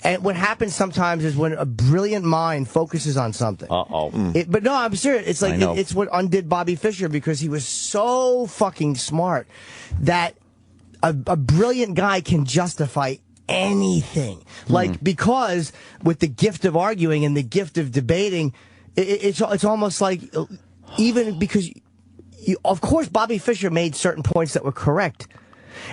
[SPEAKER 3] And what happens sometimes is when a brilliant mind focuses on something. But no, I'm serious. It's like it's what undid Bobby Fischer, because he was so fucking smart that a brilliant guy can justify anything. Because with the gift of arguing and the gift of debating, it's almost like, even because of course Bobby Fischer made certain points that were correct.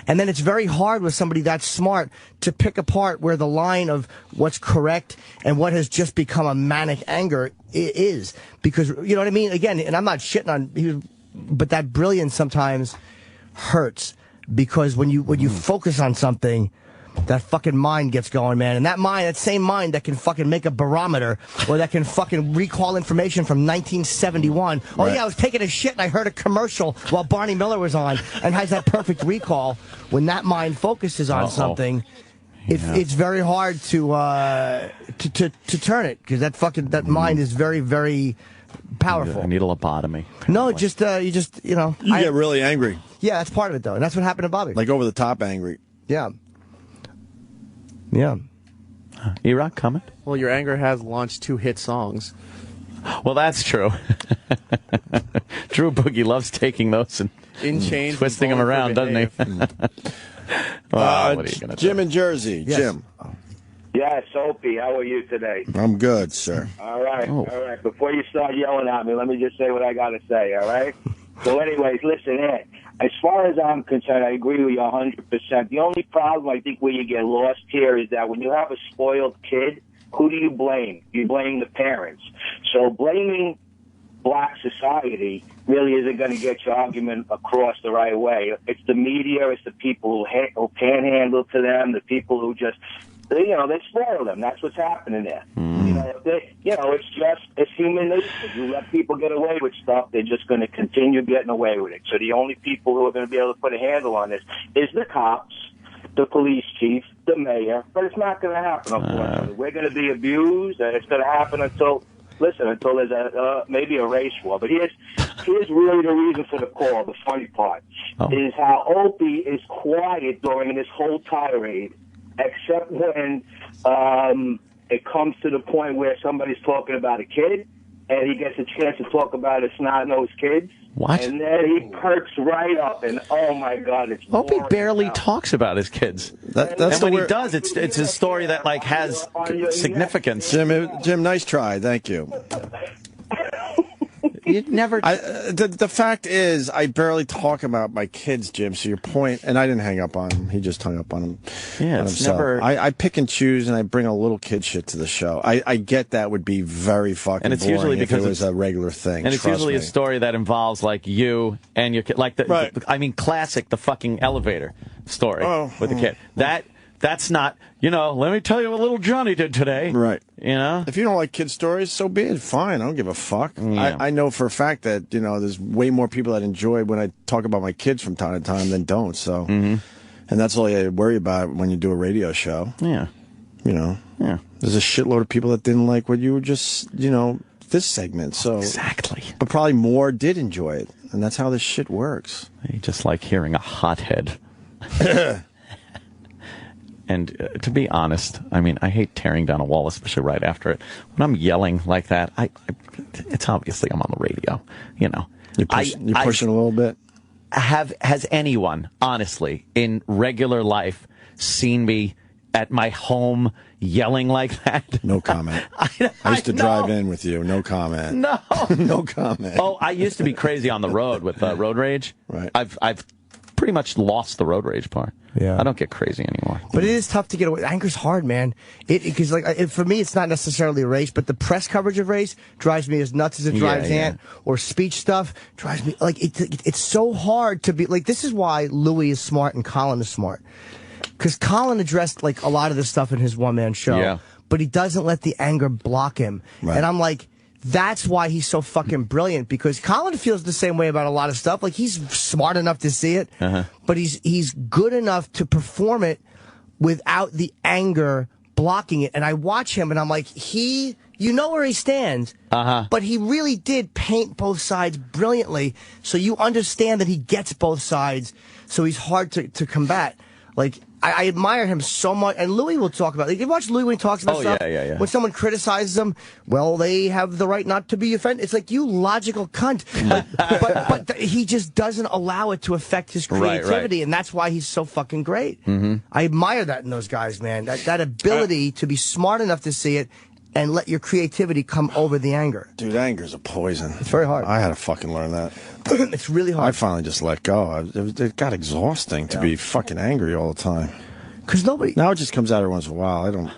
[SPEAKER 3] And then it's very hard with somebody that smart to pick apart where the line of what's correct and what has just become a manic anger is. Because, you know what I mean? Again, and I'm not shitting on, but that brilliance sometimes hurts. Because when you focus on something, that fucking mind gets going, man. And that same mind that can fucking make a barometer, or that can fucking recall information from 1971. Oh, yeah, I was taking a shit and I heard a commercial while Barney Miller was on, and has that perfect recall. When that mind focuses on something, it's very hard to turn it, because that mind is very, very powerful.
[SPEAKER 1] I need a lobotomy.
[SPEAKER 3] No, you get
[SPEAKER 4] really angry.
[SPEAKER 3] Yeah, that's part of it, though. And that's what happened to Bobby.
[SPEAKER 4] Like over the top angry.
[SPEAKER 3] Yeah. Yeah.
[SPEAKER 1] E-Rock, comment?
[SPEAKER 8] Well, your anger has launched 2 hit songs.
[SPEAKER 1] Well, that's true. Drew Boogie loves taking those and twisting them around, doesn't he? What are you gonna
[SPEAKER 4] Jim
[SPEAKER 1] do?
[SPEAKER 4] in Jersey.
[SPEAKER 3] Yes.
[SPEAKER 4] Jim.
[SPEAKER 9] Yes, Opie, how are you today?
[SPEAKER 4] I'm good, sir.
[SPEAKER 9] All right, all right. Before you start yelling at me, let me just say what I got to say, all right? So anyways, listen, Ed, as far as I'm concerned, I agree with you 100%. The only problem I think where you get lost here is that when you have a spoiled kid, who do you blame? You blame the parents. So blaming black society really isn't going to get your argument across the right way. It's the media, it's the people who panhandle to them, the people who just, they spoil them. That's what's happening there. It's human nature. You let people get away with stuff, they're just going to continue getting away with it. So the only people who are going to be able to put a handle on this is the cops, the police chief, the mayor. But it's not going to happen, unfortunately. We're going to be abused, and it's going to happen until there's maybe a race war. But here's really the reason for the call. The funny part is how Opie is quiet during this whole tirade, except when it comes to the point where somebody's talking about a kid, and he gets a chance to talk about his snot-nosed kids.
[SPEAKER 1] What?
[SPEAKER 9] And then he perks right up, and oh my God, it's
[SPEAKER 1] Opie barely talks about his kids. And when he does, it's a story that has significance.
[SPEAKER 4] Jim, nice try. Thank you.
[SPEAKER 1] You'd never.
[SPEAKER 4] The fact is, I barely talk about my kids, Jim. So your point, and I didn't hang up on him. He just hung up on him.
[SPEAKER 1] Yeah, it's never.
[SPEAKER 4] I pick and choose, and I bring a little kid shit to the show. I get that would be very fucking.
[SPEAKER 1] And it's
[SPEAKER 4] boring
[SPEAKER 1] usually because
[SPEAKER 4] if it was a regular thing.
[SPEAKER 1] And it's usually a story that involves you and your kid, classic, the fucking elevator story with the kid. That's not, let me tell you what little Johnny did today.
[SPEAKER 4] Right.
[SPEAKER 1] If
[SPEAKER 4] you don't like kid stories, so be it. Fine. I don't give a fuck.
[SPEAKER 1] Yeah.
[SPEAKER 4] I know for a fact that, there's way more people that enjoy when I talk about my kids from time to time than don't. So, and that's all you worry about when you do a radio show.
[SPEAKER 1] Yeah.
[SPEAKER 4] Yeah. There's a shitload of people that didn't like what you were just, this segment. So
[SPEAKER 1] exactly.
[SPEAKER 4] But probably more did enjoy it. And that's how this shit works.
[SPEAKER 1] You just like hearing a hothead. And to be honest, I hate tearing down a wall, especially right after it. When I'm yelling like that, it's obviously I'm on the radio.
[SPEAKER 4] You're pushing a little bit.
[SPEAKER 1] Has anyone, honestly, in regular life, seen me at my home yelling like that?
[SPEAKER 4] No comment. I used to drive in with you. No comment.
[SPEAKER 1] No.
[SPEAKER 4] No comment.
[SPEAKER 1] Oh, I used to be crazy on the road with road rage.
[SPEAKER 4] Right.
[SPEAKER 1] I've pretty much lost the road rage part.
[SPEAKER 3] Yeah.
[SPEAKER 1] I don't get crazy anymore.
[SPEAKER 3] But it is tough to get away. Anger's hard, man. Because for me, it's not necessarily a race, but the press coverage of race drives me as nuts as it drives Ant. Or speech stuff drives me it's so hard to be this is why Louis is smart and Colin is smart. Because Colin addressed a lot of this stuff in his one-man show, but he doesn't let the anger block him. Right. And I'm like, that's why he's so fucking brilliant, because Colin feels the same way about a lot of stuff. He's smart enough to see it, but he's good enough to perform it without the anger blocking it. And I watch him and I'm like, you know where he stands, but he really did paint both sides brilliantly. So you understand that he gets both sides. So he's hard to combat. I admire him so much, and Louis will talk about it. You watch Louis when he talks about stuff?
[SPEAKER 1] Yeah.
[SPEAKER 3] When someone criticizes him, well, they have the right not to be offended. It's you logical cunt. But he just doesn't allow it to affect his creativity, and that's why he's so fucking great. I admire that in those guys, man. That ability to be smart enough to see it and let your creativity come over the anger.
[SPEAKER 4] Dude, anger's a poison.
[SPEAKER 3] It's very hard.
[SPEAKER 4] I had to fucking learn that.
[SPEAKER 3] It's really hard.
[SPEAKER 4] I finally just let go. It got exhausting to be fucking angry all the time.
[SPEAKER 3] Because
[SPEAKER 4] Now it just comes out every once in a while. I don't...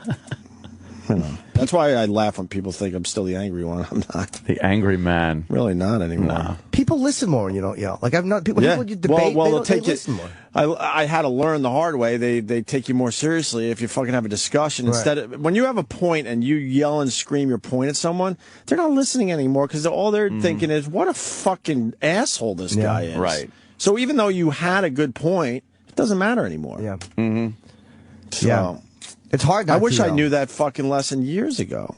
[SPEAKER 4] That's why I laugh when people think I'm still the angry one. I'm not.
[SPEAKER 1] The angry man.
[SPEAKER 4] Really not anymore.
[SPEAKER 1] No.
[SPEAKER 3] People listen more when you don't yell. I've not people you debate. They listen more.
[SPEAKER 4] I had to learn the hard way. They take you more seriously if you fucking have a discussion. Instead of when you have a point and you yell and scream your point at someone, they're not listening anymore because all they're thinking is, what a fucking asshole this guy is.
[SPEAKER 1] Right.
[SPEAKER 4] So even though you had a good point, it doesn't matter anymore.
[SPEAKER 3] Yeah.
[SPEAKER 4] So,
[SPEAKER 3] it's hard.
[SPEAKER 4] I wish I knew that fucking lesson years ago.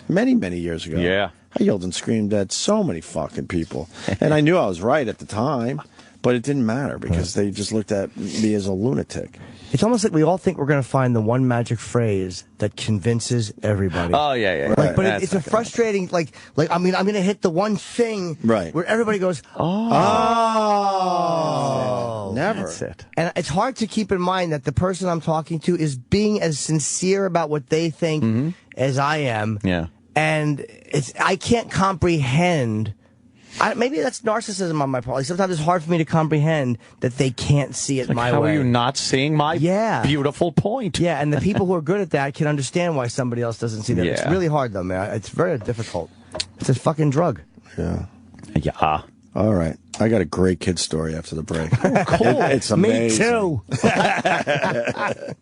[SPEAKER 4] Many, many years ago.
[SPEAKER 1] Yeah.
[SPEAKER 4] I yelled and screamed at so many fucking people. And I knew I was right at the time, but it didn't matter because they just looked at me as a lunatic.
[SPEAKER 3] It's almost like we all think we're going to find the one magic phrase that convinces everybody.
[SPEAKER 1] Oh, yeah.
[SPEAKER 3] But it's a frustrating, I'm going to hit the one thing where everybody goes, oh.
[SPEAKER 4] Never.
[SPEAKER 1] That's it.
[SPEAKER 3] And it's hard to keep in mind that the person I'm talking to is being as sincere about what they think as I am.
[SPEAKER 1] Yeah.
[SPEAKER 3] And I can't comprehend. Maybe that's narcissism on my part. Sometimes it's hard for me to comprehend that they can't see it my way.
[SPEAKER 1] How are you not seeing my beautiful point?
[SPEAKER 3] Yeah, and the people who are good at that can understand why somebody else doesn't see that.
[SPEAKER 1] Yeah.
[SPEAKER 3] It's really hard, though, man. It's very difficult. It's a fucking drug.
[SPEAKER 4] Yeah.
[SPEAKER 1] Yeah.
[SPEAKER 4] All right. I got a great kid story after the break.
[SPEAKER 1] Cool.
[SPEAKER 4] It's amazing.
[SPEAKER 3] Me too.